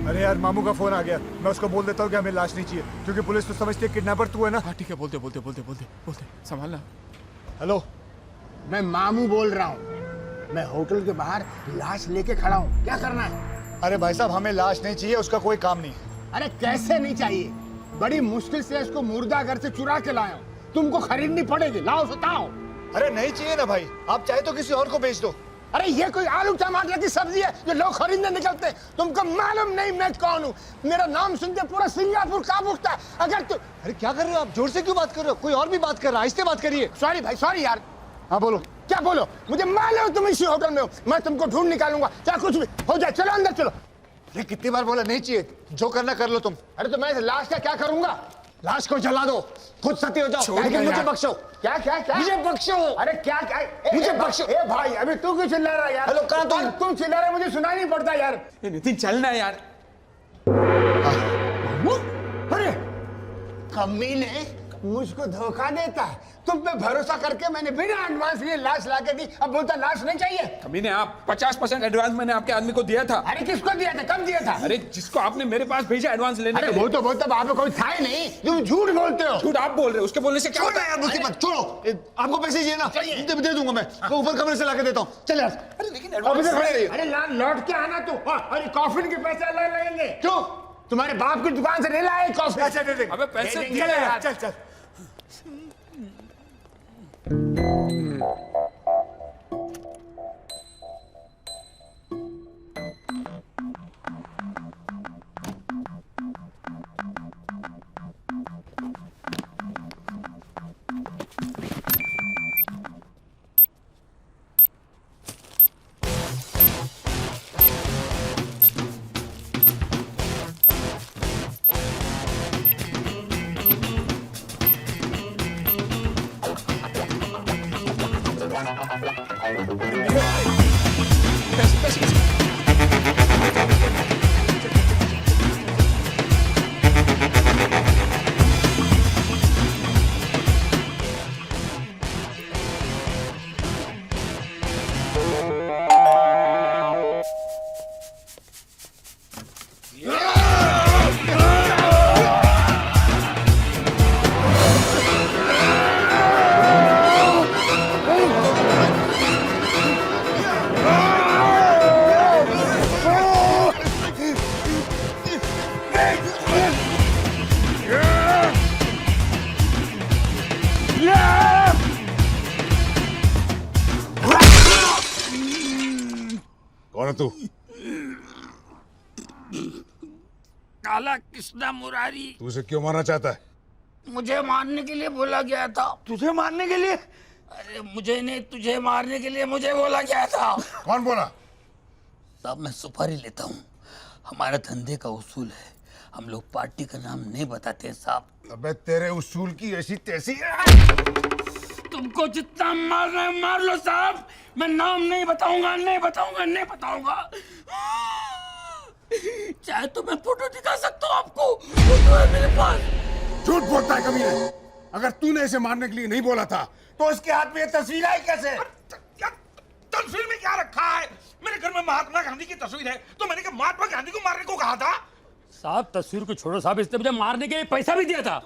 अरे यार मामू का फोन आ गया, मैं उसको बोल देता हूँ कि हमें लाश नहीं चाहिए, क्योंकि पुलिस तो समझती है किडनैपर तू है ना। हाँ ठीक है, बोलते बोलते बोलते बोलते बोलते संभालना। हेलो, मैं मामू बोल रहा हूँ। मैं होटल के बाहर लाश लेके खड़ा हूँ, क्या करना है? अरे भाई साहब हमें लाश नहीं चाहिए, उसका कोई काम नहीं है। अरे कैसे नहीं चाहिए? बड़ी मुश्किल से इसको मुर्दा घर से चुरा के लाया हूँ, तुमको खरीदनी पड़ेगी, लाओ बताओ। अरे नहीं चाहिए ना भाई, आप चाहे तो किसी और को बेच दो। अरे ये कोई आलू टमाटर की सब्जी है जो लोग खरीदने निकलते? तुमको मालूम नहीं मैं कौन हूँ? मेरा नाम सुनते पूरा सिंगापुर कांप उठता है। अगर तू अरे क्या कर रहे हो आप? जोर से क्यों बात कर रहे हो? कोई और भी बात कर रहा है, आहिस्ते बात करिए। सॉरी भाई, सॉरी यार। हाँ बोलो। क्या बोलो? मुझे मालूम तुम इसी होटल में हो, मैं तुमको ढूंढ निकालूंगा, चाहे कुछ भी हो जाए। चलो अंदर चलो। अरे कितनी बार बोला नहीं चाहिए, जो करना कर लो तुम। अरे तो मैं लाश का क्या करूंगा? लाश को जला दो, खुद सती हो जाओ, लेकिन मुझे बख्शो। क्या क्या क्या? मुझे बख्शो। अरे क्या क्या? मुझे बख्शो। ए भाई, अभी तू क्यों चिल्ला रहा है यार? हेलो, कहाँ तुम? तुम चिल्ला रहे, मुझे सुनाई नहीं पड़ता यार। नितिन चलना है यार। अरे कमीने मुझको धोखा देता है। तुम पे भरोसा करके मैंने बिना एडवांस लिए लाश लाके दी, अब बोलता लाश नहीं चाहिए। कमीने आप 50% एडवांस मैंने आपके आदमी को दिया था। अरे किसको दिया था? कब दिया था? अरे जिसको आपने मेरे पास भेजा एडवांस लेने अरे के लिए। वो तो बोलता वहां पे कोई था ही नहीं, तुम झूठ बोलते हो। झूठ आप बोल रहे हो, उसके बोलने से क्या छोड़ो होता है? यार मुसीबत, छोड़ो। आपको पैसे चाहिए ना? दे दूंगा मैं, ऊपर कमरे से लाके देता हूँ। चल यार। अरे लेकिन अभी से एडवांस खड़े रहिए। अरे लौट के आना तू। अरे कॉफिन के पैसे अलग लगेंगे। क्यों? तुम्हारे बाप की दुकान से नहीं लाए कॉफी? पैसे दे दे। अबे पैसे दे देंगे दिए यार। चल चल। कौन है तू? काला कृष्णा मुरारी। तू उसे क्यों मारना चाहता है? मुझे मारने के लिए बोला गया था। तुझे मारने के लिए? अरे मुझे नहीं, तुझे मारने के लिए मुझे बोला गया था। कौन बोला? साहब मैं सुपारी लेता हूँ, हमारे धंधे का उसूल है, हम लोग पार्टी का नाम नहीं बताते साहब। अबे तेरे उसूल की ऐसी तैसी तुमको जितना मारना है मार लो साहब, मैं नाम नहीं बताऊंगा, नहीं बताऊंगा, नहीं बताऊंगा। चाहे तो मैं फोटो दिखा सकता हूँ आपको, फोटो है मेरे पास। झूठ बोलता है कमीने। अगर तूने इसे मारने के लिए नहीं बोला था तो इसके हाथ में ये तस्वीर आई कैसे? तस्वीर में क्या रखा है? मेरे घर में महात्मा गांधी की तस्वीर है, तो मैंने क्या महात्मा गांधी को मारने को कहा था? साहब तस्वीर को छोड़ो साहब, इसने मुझे मारने के लिए पैसा भी दिया था।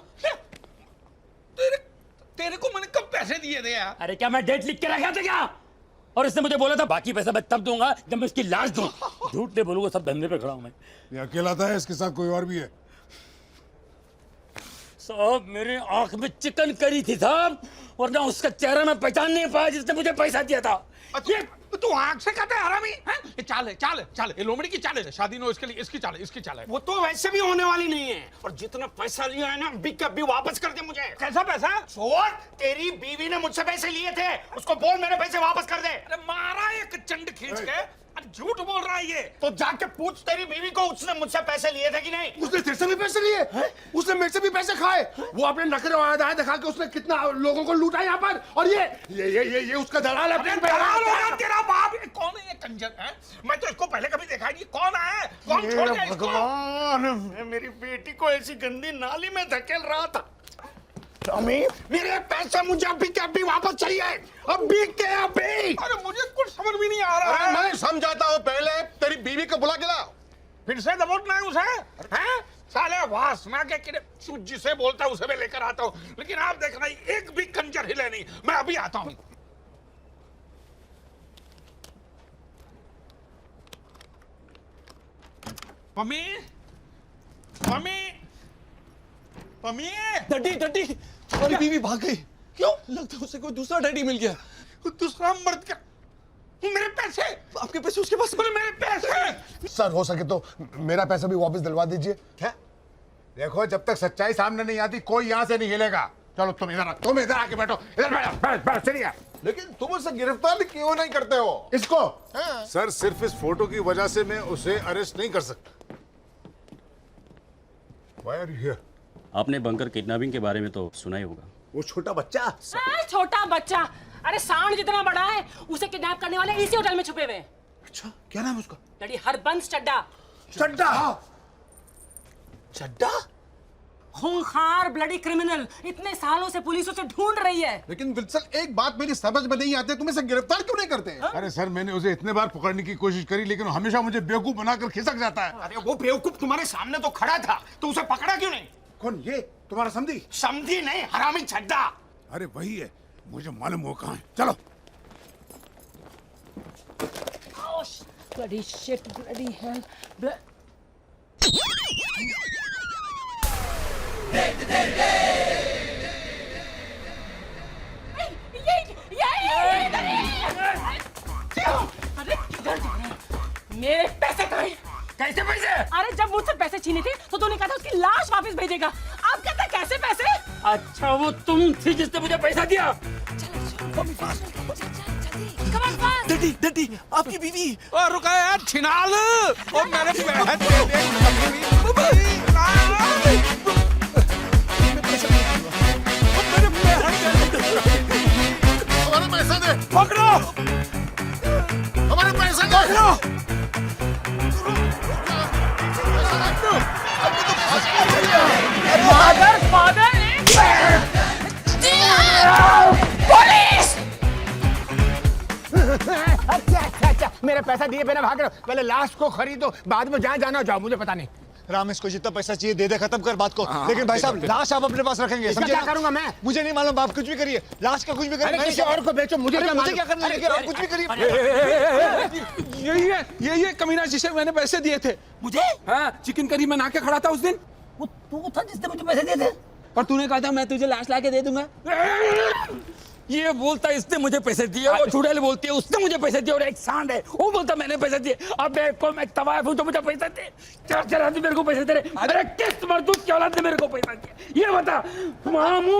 तेरे को मैंने कब पैसे दिए थे यार? अरे क्या मैं डेट लिख के रखा था क्या? और इसने मुझे बोला था बाकी पैसा मैं तब दूंगा जब मैं इसकी लाश दूं। झूठ नहीं बोलूंगा, सब धंधे पे खड़ा हूं मैं। ये अकेला था, इसके साथ कोई और भी है? साहब मेरे आंख में चिकन करी थी साहब, और ना उसका चेहरा मैं पहचान नहीं पाया जिसने मुझे पैसा दिया था। अच्छा, तू आंख से कहता है हरामी हैं? ये चाल है, चाल है, चाल है, ये लोमड़ी की चाल है। शादी न हो इसके लिए इसकी चाल है, इसकी चाल है। वो तो वैसे भी होने वाली नहीं है, और जितना पैसा लिया है ना बिक के अभी वापस कर दे मुझे। कैसा पैसा? छोड़, तेरी बीवी ने मुझसे पैसे लिए थे, उसको बोल मेरे पैसे वापस कर दे। अरे मारा एक चंड खींच के। अरे झूठ बोल रहा है ये। तो जाके पूछ तेरी बीवी को उसने मुझसे पैसे लिए थे कि नहीं। उसने तेरे से भी पैसे लिए? उसने मेरे से भी पैसे खाए? वो अपने नखरे वादाएं दिखा के उसने कितना लोगों को लूटा यहाँ पर, और ये उसका दलाल है। अरे दलाल होगा तेरा बाप। ये कौन है ये कंजर है? मैं तो इसको पहले कभी देखा नहीं। कौन है? कौन छोड़ गया इसको? भगवान, मैं मेरी बेटी को ऐसी गंदी नाली में धकेल रहा था। टॉमी, मेरे पैसे मुझे अभी के अभी वापस चाहिए, अभी के अभी। अरे मुझे कुछ समझ भी नहीं आ रहा अरे है। मैं समझाता हूँ, पहले तेरी बीवी को बुला के लाओ। फिर से दबोचना है उसे, हैं? साले वासना के किरे तू जिसे बोलता है उसे मैं लेकर आता हूँ, लेकिन आप देखना एक भी कंजर हिले नहीं। मैं अभी आता हूँ। Mummy, mummy, mummy. Daddy daddy तुम्हारी बीवी भाग गई। क्यों? लगता है उसे कोई दूसरा डैडी मिल गया। दूसरा मर्द क्या? मेरे पैसे, आपके पैसे उसके पास? मेरे पैसे। सर हो सके तो मेरा पैसा भी वापस दिलवा दीजिए। क्या? देखो, जब तक सच्चाई सामने नहीं आती कोई यहाँ से नहीं हिलेगा। चलो तुम इधर आके बैठो। इधर बैठो, चलिए। लेकिन तुम उसे गिरफ्तार क्यों नहीं करते हो? इसको सर सिर्फ इस फोटो की वजह से मैं उसे अरेस्ट नहीं कर सकता। Why are you here? आपने बंकर किडनैपिंग के बारे में तो सुना ही होगा। वो छोटा बच्चा। छोटा बच्चा? अरे सांड जितना बड़ा है, उसे किडनैप करने वाले इसी होटल में छुपे हुए। अच्छा, क्या नाम है उसका? डैडी हरबंस चड्डा। चड्डा? चड्डा? खूंखार ब्लडी क्रिमिनल, इतने सालों से पुलिस उसे ढूंढ रही है। लेकिन विल्सन, एक बात मेरी समझ में नहीं आती, तुम इसे गिरफ्तार क्यों नहीं करते? अरे सर, मैंने उसे इतने बार पकड़ने की कोशिश करी, लेकिन हमेशा मुझे बेवकूफ बनाकर खिसक जाता है। अरे वो बेवकूफ तुम्हारे सामने तो खड़ा था, तो उसे पकड़ा क्यों नहीं? कौन? ये तुम्हारा समधी? समझी नहीं, हरामी छड्डा। अरे वही है, मुझे मालूम हो कहाँ है। चलो। Bloody shit, bloody hell. अरे किधर जा रहे हैं? मेरे पैसे कहाँ हैं? कैसे पैसे? अरे जब मुझसे पैसे छीने थे तो तूने कहा था उसकी लाश वापस भेजेगा। अब कहता है कैसे पैसे? अच्छा वो तुम थी जिसने मुझे पैसा दिया? डडी डडी आपकी बीवी। और रुका यार, छिनाल और मेरे बहन हमारे पैसा दे। पकड़ो, हमारे पैसा दे। Father police! अच्छा, मेरा पैसा दिए बिना भाग रहे हो। पहले लाश को खरीदो, बाद में जहाँ जाना जाओ, मुझे पता नहीं। रामेश को जितना पैसा चाहिए दे दे, खत्म कर बात को। लेकिन भाई साहब, लाश आप अपने पास रखेंगे, इसका समझे क्या ना? करूंगा मैं? मुझे नहीं मालूम, आप कुछ भी करिए, लाश का कुछ भी करिए। अरे किसी और को बेचो, मुझे क्या मुझे क्या मालूम? करना है, आप कुछ भी करिए। ये कमीना जिसे मैंने पैसे दिए थे। मुझे? हाँ, चिकन करी में नाके खड़ा था उस दिन। वो तू था जिसने मुझे पैसे दिए थे? और तूने कहा था मैं तुझे लाश लाके दे दूंगा। ये बोलता इसने मुझे पैसे दिए, वो चुड़ैल बोलती है उसने मुझे पैसे दिए, और एक सांड है वो बोलता मैंने पैसे दिए। अब मैं तवायफ हूं तो मुझे पैसे दे। चार आदमी मेरे को पैसे दे रहे। अरे किस मर्दूद की औलाद ने मेरे को पैसा दिया ये बता। मामू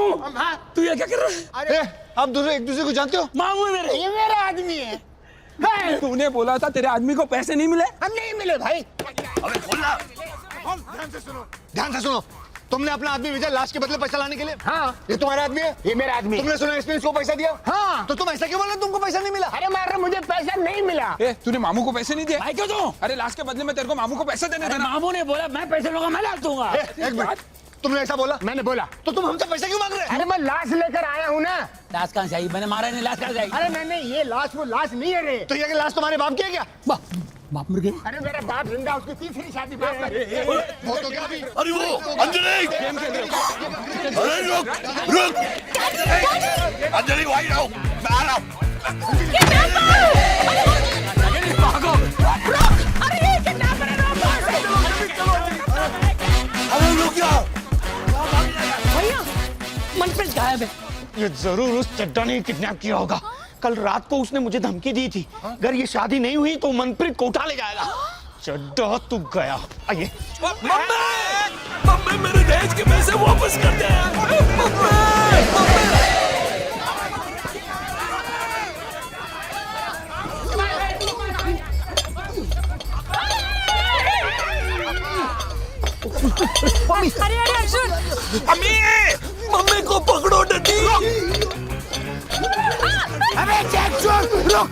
तू ये क्या कर रहा है? अरे आप दोनों एक दूसरे को जानते हो? मामू मेरे, ये मेरा आदमी है। तूने बोला था तेरे आदमी को पैसे नहीं मिले। हम नहीं मिले भाई। अबे खोलना। ध्यान से सुनो, तुमने अपना आदमी भेजा लाश के बदले पैसा लाने के लिए? हाँ, ये तुम्हारा आदमी है? ये मेरा आदमी। तुमने सुना इसने इसको पैसा दिया? हाँ। तो तुम ऐसा क्यों बोल रहे हो तुमको पैसा नहीं मिला? अरे मार रहा, मुझे पैसा नहीं मिला। तूने मामू को पैसे नहीं दिए? भाई क्यों दूं? अरे लाश के बदले में तेरे को मामू को पैसे देने अरे थे ना। मामू ने बोला मैं पैसे लूंगा, मैं ला दूंगा। एक मिनट, तुमने ऐसा बोला? मैंने बोला। तो तुम हमसे पैसा क्यों मांग रहे हो? अरे मैं लाश लेकर आया हूँ ना। लाश कहाँ से आई? मैंने मारा नहीं, लाश कहाँ से आई? अरे नहीं, ये लाश वो लाश नहीं है रे। तो ये लाश तुम्हारे बाप की है क्या? बाप मर गए? अरे मेरा बाप जिंदा, उसकी तीसरी शादी बाप का। वो तो क्या अभी? अरे वो अंजलि, अरे रुक रुक, अंजलि वहीं रहो, मैं आ रहा हूँ। अरे ये किडनैपर है, अरे रुक जाओ। भैया मनप्रीत गायब है। ये जरूर उस चड्डा ने किडनैप किया होगा। कल रात को उसने मुझे धमकी दी थी, अगर ये शादी नहीं हुई तो मनप्रीत को उठा ले जाएगा। चड्डा तू गया। आइए। मम्मी मेरे दहेज के पैसे वापस कर दे। अरे अर्जुन, अम्मी, मम्मी को पकड़ो डडी। अबे चेक चोर, रुक।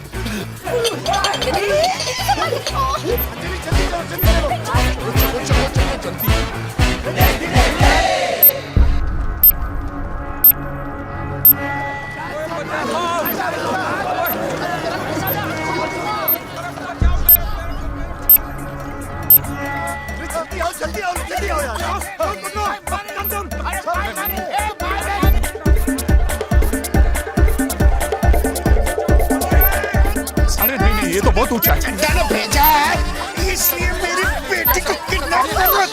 जल्दी आओ जल्दी आओ जल्दी आओ यार अरे नहीं नहीं, ये तो बहुत ऊंचा है। चड्डा ने भेजा है इसलिए मेरी बेटी को किडनैप कर रहा।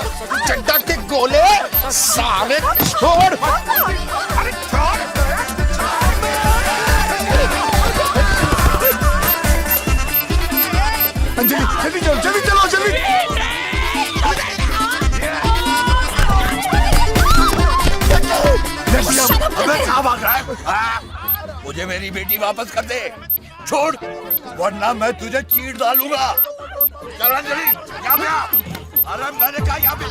चड्डा के गोले सारे छोड़। अरे छोड़। अंजलि जल्दी चलो जल्दी चलो जल्दी। मुझे मेरी बेटी वापस कर दे, छोड़, वरना मैं तुझे चीर डालूंगा। चल अंजलि, यहाँ पे आ। अरे मैंने कहा यहाँ पे।